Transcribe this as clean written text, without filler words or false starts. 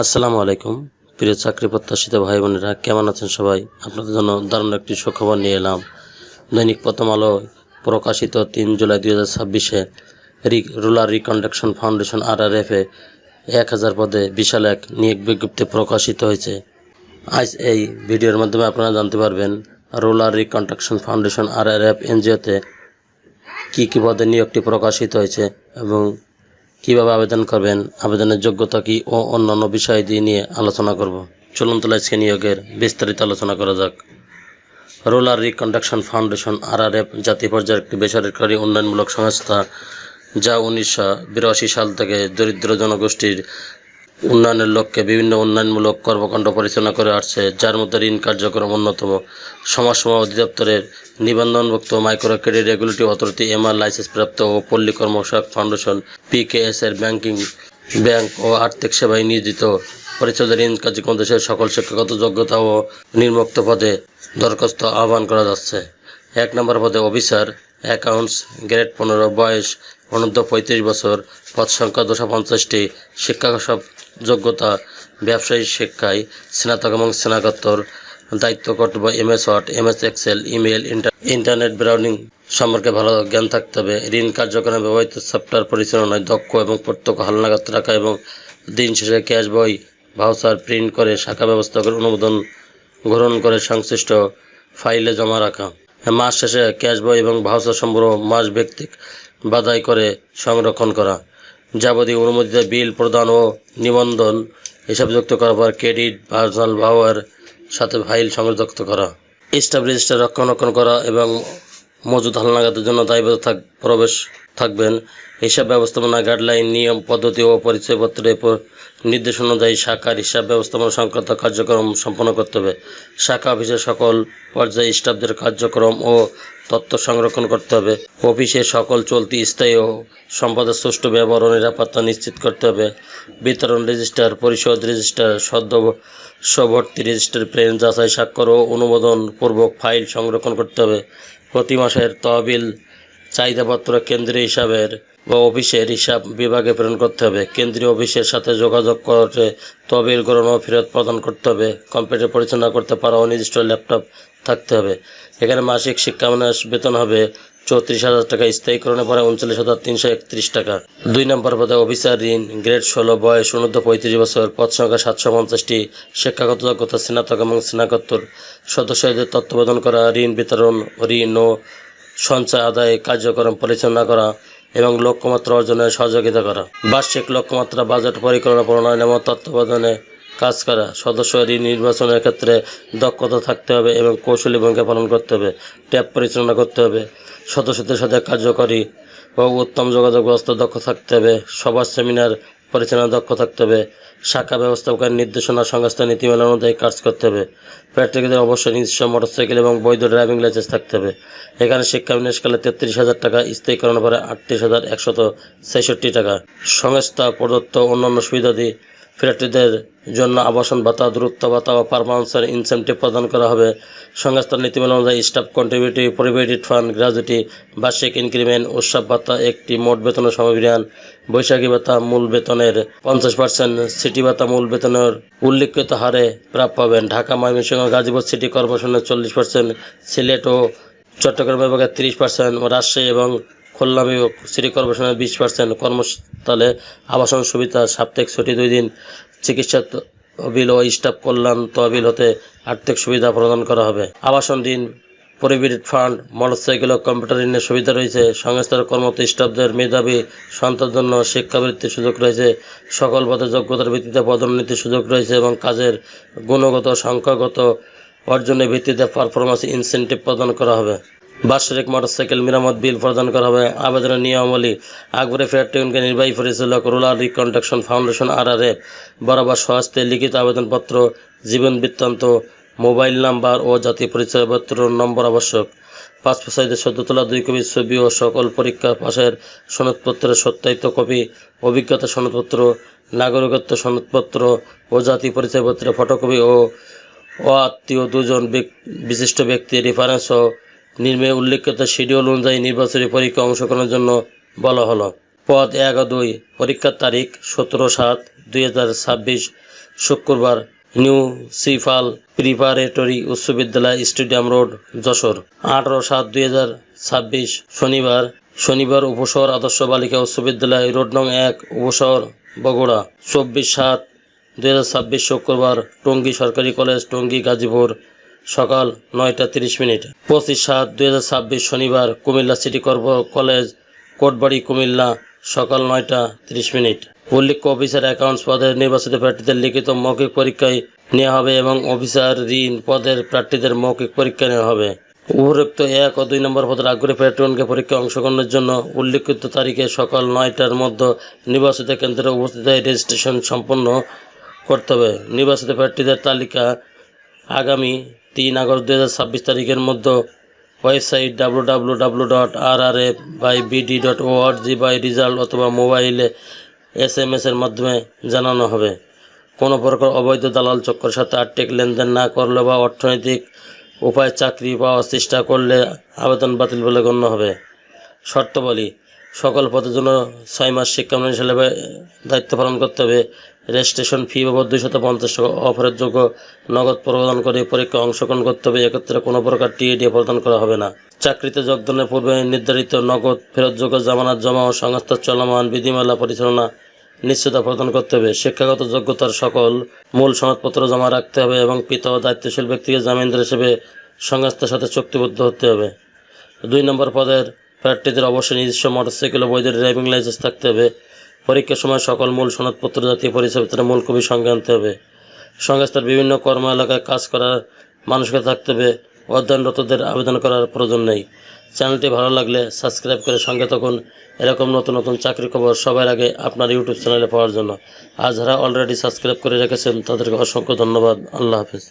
আসসালামু আলাইকুম প্রিয় চাকরি প্রত্যাশিত ভাই বোনেরা, কেমন আছেন সবাই? আপনাদের জন্য দারুণ একটি সুখবর নিয়ে এলাম। দৈনিক প্রথম আলো প্রকাশিত 3 জুলাই 2026-এ রুরাল রিকনস্ট্রাকশন ফাউন্ডেশন RRF-এ 1000 পদে বিশাল এক নিয়োগ বিজ্ঞপ্তি প্রকাশিত হয়েছে। আজ এই ভিডিওর মাধ্যমে আপনারা জানতে পারবেন রুরাল রিকনস্ট্রাকশন ফাউন্ডেশন RRF NGO-তে কী পদে নিয়োগটি প্রকাশিত হয়েছে এবং কিভাবে আবেদন করবেন, আবেদনের যোগ্যতা কি ও অন্যান্য বিষয় নিয়ে আলোচনা করব। চলুন তাহলে আজকে নিয়োগের বিস্তারিত আলোচনা করা যাক। রুরাল রিকনস্ট্রাকশন ফাউন্ডেশন RRF জাতীয় পর্যায়ের একটি বেসরকারি উন্নয়নমূলক সংস্থা, যা 1982 সাল থেকে দরিদ্র জনগোষ্ঠীর উন্নয়নের লক্ষ্যে বিভিন্ন উন্নয়নমূলক কর্মকাণ্ড পরিচালনা করে আসছে, যার মধ্যে ঋণ কার্যক্রম অন্যতম। সমাজসেবা অধিদপ্তরের নিবন্ধনভুক্ত micro credit regulatory authority MR লাইসেন্সপ্রাপ্ত ও পল্লী কর্মসহায়ক ফাউন্ডেশন PKS এর ব্যাংক ও আর্থিক সেবায় নিয়োজিত পরিচালিত ঋণ কার্যক্রম দেশের সকল শিক্ষাগত যোগ্যতা ও নিম্নোক্ত পদে দরখাস্ত আহ্বান করা যাচ্ছে। 1 নম্বর পদে অফিসার অ্যাকাউন্টস, গ্রেড 15, বয়স অনূর্ধ্ব 35 বছর, পদ সংখ্যা 250টি, শিক্ষাসব যোগ্যতা ব্যবসায়ী শিক্ষায় স্নাতক এবং স্নাতকোত্তর, দায়িত্ব কর্তব্য MS word, MS excel, email, internet browsing সম্পর্কে ভালো জ্ঞান থাকতে হবে। ঋণ কার্যক্রমে ব্যবহৃত সফটওয়্যার পরিচালনায় দক্ষ এবং প্রত্যক্ষ হালনাগাদ রাখা এবং দিন শেষে ক্যাশ বই ভাউচার প্রিন্ট করে শাখা ব্যবস্থাপকের অনুমোদন গ্রহণ করে সংশ্লিষ্ট ফাইলে জমা রাখা। মাস শেষে ক্যাশ বই এবং ভাউচার সংগ্রহ মাস ভিত্তিক বাছাই করে সংরক্ষণ করা। যাবতীয় অনুমোদিত বিল প্রদান ও নিবন্ধন হিসাবযুক্ত করার পর ক্রেডিট ভার্চুয়াল ভাউয়ার সাথে ফাইল সংযুক্ত করা। স্টাফ রেজিস্টার রক্ষণাবেক্ষণ করা এবং মজুদ হালনাগাদের জন্য দায়বদ্ধ প্রবেশ থাকবেন। হিসাব ব্যবস্থাপনা গাইডলাইন, নিয়ম, পদ্ধতি ও পরিচয়পত্রের নির্দেশ অনুযায়ী শাখার হিসাব ব্যবস্থাপনা সংক্রান্ত কার্যক্রম সম্পন্ন করতে হবে। শাখা অফিসের সকল পর্যায়ে স্টাফদের কার্যক্রম ও তথ্য সংরক্ষণ করতে হবে। অফিসের সকল চলতি স্থায়ী ও সম্পদের সুষ্ঠু ব্যবহার ও নিরাপত্তা নিশ্চিত করতে হবে। বিতরণ রেজিস্টার, পরিশোধ রেজিস্টার, সদ্যভর্তি রেজিস্টার, প্রেরণ, যাচাই, স্বাক্ষর ও অনুমোদন পূর্বক ফাইল সংরক্ষণ করতে হবে। প্রতি মাসের তহবিল চাহিদাপত্র কেন্দ্রীয় হিসাবের বা অফিসের হিসাব বিভাগে প্রেরণ করতে হবে। কেন্দ্রীয় অফিসের সাথে যোগাযোগ করে তহবিল গ্রহণ ও ফেরত প্রদান করতে হবে। কম্পিউটার পরিচালনা করতে পারা ও নির্দিষ্ট ল্যাপটপ থাকতে হবে। এখানে মাসিক শিক্ষামাস বেতন হবে 34,000 টাকা, স্থায়ীকরণে পরে 39,331 টাকা। 2 নম্বর পদে অফিসার ঋণ, গ্রেড 16, বয়স অনূর্ধ্ব 35 বছর, পদ সংখ্যা 750টি, শিক্ষাগত যোগ্যতা স্নাতক এবং স্নাতকোত্তর, সদস্যদের তত্ত্বাবধান করা, ঋণ বিতরণ, ঋণ ও সঞ্চয় আদায় কার্যক্রম পরিচালনা করা এবং লক্ষ্যমাত্রা অর্জনে সহযোগিতা করা। বার্ষিক লক্ষ্যমাত্রা বাজেট পরিকল্পনা প্রণয়ন এবং তত্ত্বাবধানে কাজ করা। সদস্য ঋণ নির্বাচনের ক্ষেত্রে দক্ষতা থাকতে হবে এবং কৌশলী ভূমিকা পালন করতে হবে। ট্যাব পরিচালনা করতে হবে। সদস্যদের সাথে কার্যকরী ও উত্তম যোগাযোগ ব্যবস্থা দক্ষ থাকতে হবে। সভা সেমিনার পরিচালনা দক্ষ থাকতে হবে। শাখা ব্যবস্থাপকের নির্দেশনা সংস্থার নীতিমালা অনুযায়ী কাজ করতে হবে। প্রার্থীদের অবশ্যই নিজস্ব মোটরসাইকেল এবং বৈধ ড্রাইভিং লাইসেন্স থাকতে হবে। এখানে শিক্ষাবিন্যাসকালে 33,000 টাকা, স্থায়ীকরণ পরে 38,166 টাকা। সংস্থা প্রদত্ত অন্যান্য সুবিধাদি প্রার্থীদের জন্য আবাসন ভাতা, দূরত্ব ভাতা ও পারফরমেন্সের ইনসেন্টিভ প্রদান করা হবে। সংস্থার নীতিমালা অনুযায়ী স্টাফ কন্ট্রিবিউটি, প্রভিডেন্ট ফান্ড, গ্র্যাজুইটি, বার্ষিক ইনক্রিমেন্ট, উৎসব ভাতা, একটি মোট বেতনের সমবিধান, বৈশাখী ভাতা মূল বেতনের 50%, সিটি ভাতা মূল বেতনের উল্লিখিত হারে প্রাপ্য হবেন। ঢাকা, ময়মনসিংহ, গাজীপুর সিটি কর্পোরেশনের 40%, সিলেট ও চট্টগ্রাম বিভাগের 30%, রাজশাহী এবং খুলনা বিভাগ সিটি কর্পোরেশনের 20%। কর্মস্থলে আবাসন সুবিধা, সাপ্তাহিক ছুটি 2 দিন, চিকিৎসা তহবিল ও স্টাফ কল্যাণ তহবিল হতে আর্থিক সুবিধা প্রদান করা হবে। আবাসন ঋণ, প্রভিডেন্ট ফান্ড, মোটরসাইকেল ও কম্পিউটার ঋণের সুবিধা রয়েছে। সংস্থার কর্মরত স্টাফদের মেধাবী সন্তানের জন্য শিক্ষাবৃত্তির সুযোগ রয়েছে। সকল পদে যোগ্যতার ভিত্তিতে পদোন্নতির সুযোগ রয়েছে এবং কাজের গুণগত সংখ্যাগত অর্জনের ভিত্তিতে পারফরমেন্স ইনসেন্টিভ প্রদান করা হবে। বার্ষিক মোটরসাইকেল মেরামত বিল প্রদান করা হবে। আবেদনের নিয়মাবলী: আগ্রহী প্রার্থীগণকে নির্বাহী পরিচালক রুরাল রিকনস্ট্রাকশন ফাউন্ডেশন RRF বরাবর স্বহস্তে লিখিত আবেদনপত্র, জীবন বৃত্তান্ত, মোবাইল নাম্বার ও জাতীয় পরিচয়পত্র নম্বর আবশ্যক। পাসপোর্ট সাইজের সদ্য তোলা 2 কপি ছবি ও সকল পরীক্ষা পাশের সনদপত্রের সত্যায়িত কপি, অভিজ্ঞতা সনদপত্র, নাগরিকত্ব সনদপত্র ও জাতীয় পরিচয়পত্রের ফটোকপি ও আত্মীয় 2 জন বিশিষ্ট ব্যক্তির রেফারেন্স ও নিম্নে উল্লিখিত শিডিউল অনুযায়ী নির্বাচনী পরীক্ষায় অংশগ্রহণের জন্য বলা হলো। পদ 1 ও 2। পরীক্ষার তারিখ 17/7/2026 শুক্রবার, নিউসিফাল প্রিপারেটরি উচ্চ বিদ্যালয়, স্টেডিয়াম রোড, যশোর। 18/7/2026 শনিবার উপশহর আদর্শ বালিকা উচ্চ বিদ্যালয়, রোড নং 1, উপশহর, বগুড়া। 24/7/2026 শুক্রবার, টঙ্গী সরকারি কলেজ, টঙ্গী, গাজীপুর, সকাল 9:30। 25/7/2026 শনিবার, কুমিল্লা সিটি কলেজ, কোটবাড়ি, কুমিল্লা, সকাল 9:30। উল্লেখ্য, অফিসার অ্যাকাউন্টস পদের নির্বাচিত প্রার্থীদের লিখিত মৌখিক পরীক্ষায় নেওয়া হবে এবং অফিসার ঋণ পদের প্রার্থীদের মৌখিক পরীক্ষা নেওয়া হবে। উপরোক্ত 1 ও 2 নম্বর পদের আগ্রহী প্রার্থীগণকে পরীক্ষায় অংশগ্রহণের জন্য উল্লিখিত তারিখে সকাল 9টার মধ্যে নির্বাচিত কেন্দ্রে উপস্থিত হয়ে রেজিস্ট্রেশন সম্পন্ন করতে হবে। নির্বাচিত প্রার্থীদের তালিকা আগামী 3 আগস্ট 2026 তারিখের মধ্যে ওয়েবসাইট www.rrf/bd.org/result অথবা মোবাইলে SMS এর মাধ্যমে জানানো হবে। কোনো প্রকার অবৈধ দালাল চক্রের সাথে আর্থিক লেনদেন না করলে বা অর্থনৈতিক উপায়ে চাকরি পাওয়ার চেষ্টা করলে আবেদন বাতিল বলে গণ্য হবে। শর্তাবলী: সকল পদের জন্য 6 মাস শিক্ষানবিশ হিসেবে দায়িত্ব পালন করতে হবে। রেজিস্ট্রেশন ফি বাবদ 250 টাকা অফারের যোগ্য নগদ প্রদান করে পরীক্ষায় অংশগ্রহণ করতে হবে। এক্ষেত্রে কোনো প্রকার টিএডি প্রদান করা হবে না। চাকরিতে যোগদানের পূর্বে নির্ধারিত নগদ ফেরতযোগ্য জামানত জমা ও সংস্থার চলমান বিধিমালা পরিচালনা নিশ্চিত প্রদান করতে হবে। শিক্ষাগত যোগ্যতার সকল মূল সনদপত্র জমা রাখতে হবে এবং পিতা ও দায়িত্বশীল ব্যক্তিকে জামিনদার হিসেবে সংস্থার সাথে চুক্তিবদ্ধ হতে হবে। 2 নম্বর পদের প্রার্থীদের অবশ্যই নিজস্ব মোটরসাইকেল ও বৈধ ড্রাইভিং লাইসেন্স থাকতে হবে। পরীক্ষার সময় সকল মূল সনদপত্র জাতীয় পরিচয়পত্রের মূল কপি সঙ্গে আনতে হবে। সংস্থার বিভিন্ন কর্ম এলাকায় কাজ করার মানুষকে থাকতে হবে। অধ্যয়নরতদের আবেদন করার প্রয়োজন নেই। চ্যানেলটি ভালো লাগলে সাবস্ক্রাইব করে সঙ্গে থাকুন এরকম নতুন নতুন চাকরি খবর সবার আগে আপনার ইউটিউব চ্যানেলে পাওয়ার জন্য। আর যারা অলরেডি সাবস্ক্রাইব করে রেখেছেন তাদেরকে অসংখ্য ধন্যবাদ। আল্লাহ হাফেজ।